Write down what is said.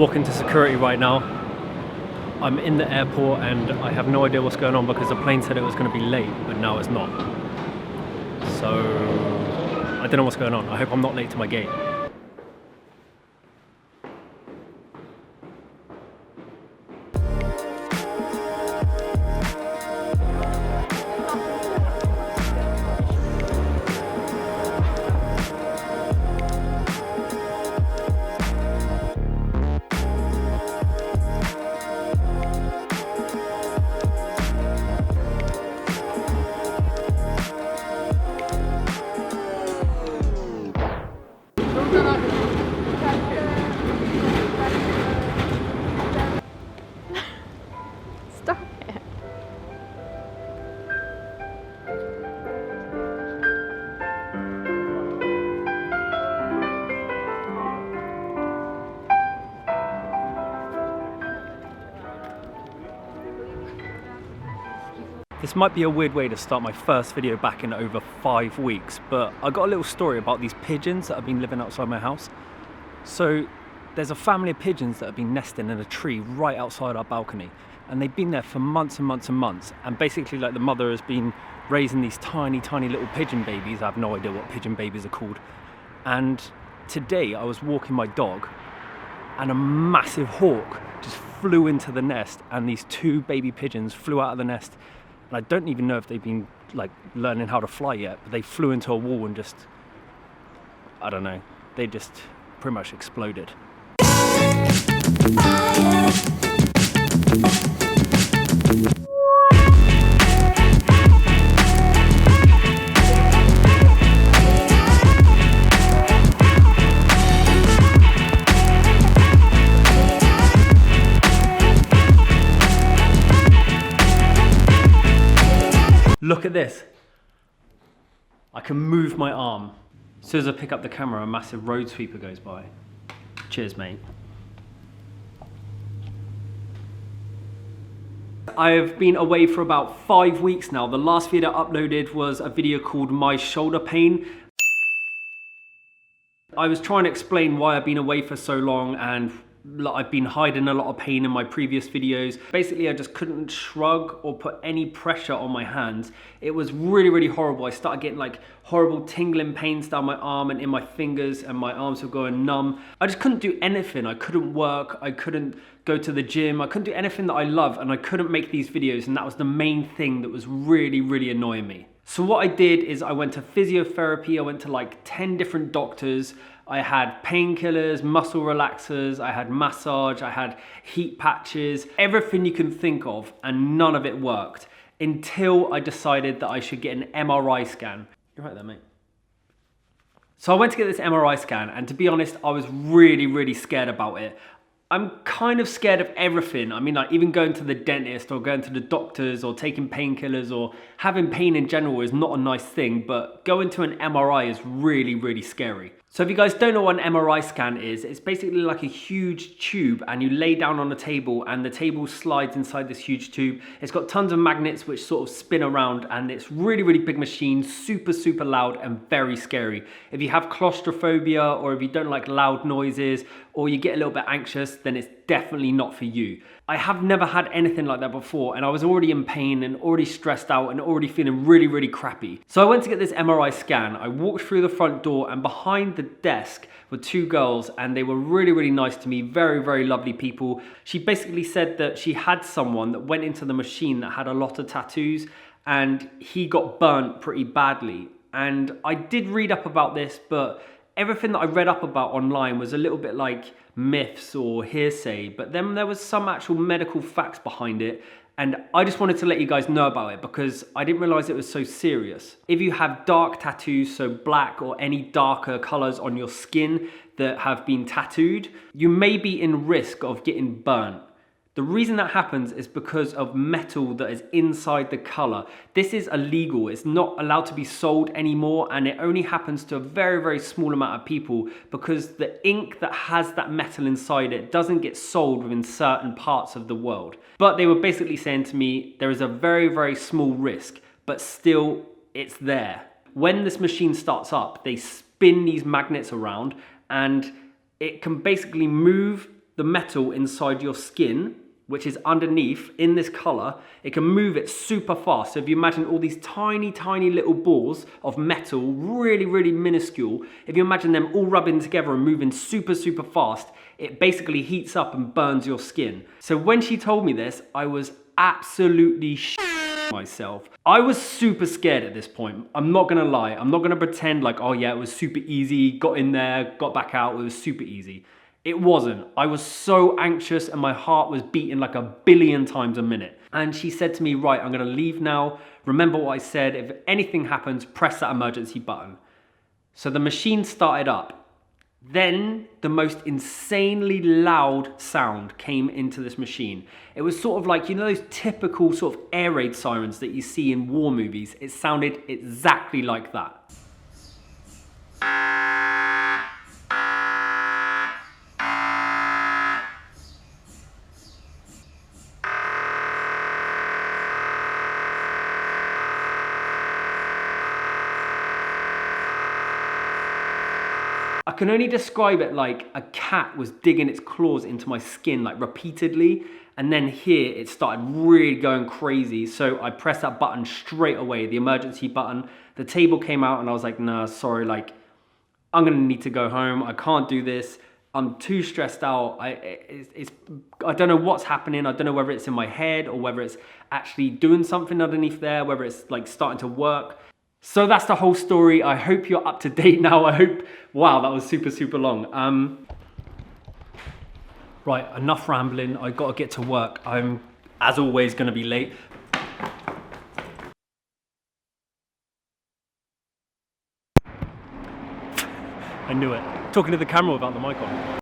walking to security right now. I'm in the airport and I have no idea what's going on because the plane said it was going to be late, but now it's not. So I don't know what's going on. I hope I'm not late to my gate. Stop it. This might be a weird way to start my first video back in over 5 weeks, but I got a little story about these pigeons that have been living outside my house. So there's a family of pigeons that have been nesting in a tree right outside our balcony, and they've been there for months and months and months, and basically like the mother has been raising these tiny little pigeon babies. I have no idea what pigeon babies are called. And today I was walking my dog and a massive hawk just flew into the nest, and these 2 baby pigeons flew out of the nest. And I don't even know if they've been like learning how to fly yet, but they flew into a wall and just, I don't know, they just pretty much exploded. Look at this. I can move my arm. As soon as I pick up the camera, a massive road sweeper goes by. Cheers, mate. I've been away for about 5 weeks now. The last video I uploaded was a video called My Shoulder Pain. I was trying to explain why I've been away for so long, and I've been hiding a lot of pain in my previous videos. Basically, I just couldn't shrug or put any pressure on my hands. It was really horrible. I started getting like horrible tingling pains down my arm and in my fingers, and my arms were going numb. I just couldn't do anything. I couldn't work. I couldn't go to the gym. I couldn't do anything that I love, and I couldn't make these videos, and that was the main thing that was really annoying me. So what I did is I went to physiotherapy. I went to like 10 different doctors. I had painkillers, muscle relaxers, I had massage, I had heat patches, everything you can think of, and none of it worked until I decided that I should get an MRI scan. You're right there, mate. So I went to get this MRI scan, and to be honest, I was really scared about it. I'm kind of scared of everything. I mean, like even going to the dentist or going to the doctors or taking painkillers or having pain in general is not a nice thing, but going to an MRI is really scary. So if you guys don't know what an MRI scan is, it's basically like a huge tube, and you lay down on a table and the table slides inside this huge tube. It's got tons of magnets which sort of spin around, and it's really big machine, super loud and very scary. If you have claustrophobia, or if you don't like loud noises, or you get a little bit anxious, then it's definitely not for you. I have never had anything like that before, and I was already in pain and already stressed out and already feeling really crappy. So I went to get this MRI scan. I walked through the front door, and behind the desk were 2 girls, and they were really nice to me, very lovely people. She basically said that she had someone that went into the machine that had a lot of tattoos, and he got burnt pretty badly. And I did read up about this, but everything that I read up about online was a little bit like myths or hearsay, but then there was some actual medical facts behind it, and I just wanted to let you guys know about it because I didn't realize it was so serious. If you have dark tattoos, so black or any darker colors on your skin that have been tattooed, you may be in risk of getting burnt. The reason that happens is because of metal that is inside the color. This is illegal. It's not allowed to be sold anymore, and it only happens to a very small amount of people because the ink that has that metal inside it doesn't get sold within certain parts of the world. But they were basically saying to me, there is a very small risk, but still it's there. When this machine starts up, they spin these magnets around, and it can basically move the metal inside your skin, which is underneath in this color, it can move it super fast. So if you imagine all these tiny, tiny little balls of metal, really, really minuscule, if you imagine them all rubbing together and moving super, super fast, it basically heats up and burns your skin. So when she told me this, I was absolutely myself. I was super scared at this point. I'm not gonna lie. I'm not gonna pretend like, oh yeah, it was super easy, got in there, got back out, it was super easy. It wasn't. I was so anxious and my heart was beating like 1 billion times a minute. And she said to me, right, I'm gonna leave now. Remember what I said, if anything happens, press that emergency button. So the machine started up. Then the most insanely loud sound came into this machine. It was sort of like, you know, those typical sort of air raid sirens that you see in war movies. It sounded exactly like that. I can only describe it like a cat was digging its claws into my skin like repeatedly, and then here it started really going crazy. So I pressed that button straight away, the emergency button. The table came out and I was like, nah, sorry, like I'm gonna need to go home. I can't do this. I'm too stressed out. I don't know what's happening. I don't know whether it's in my head or whether it's actually doing something underneath there, whether it's like starting to work. So that's the whole story. I hope you're up to date now. I hope, wow, that was super, super long. Right, enough rambling. I gotta get to work. I'm, as always, gonna be late. I knew it. Talking to the camera without the mic on.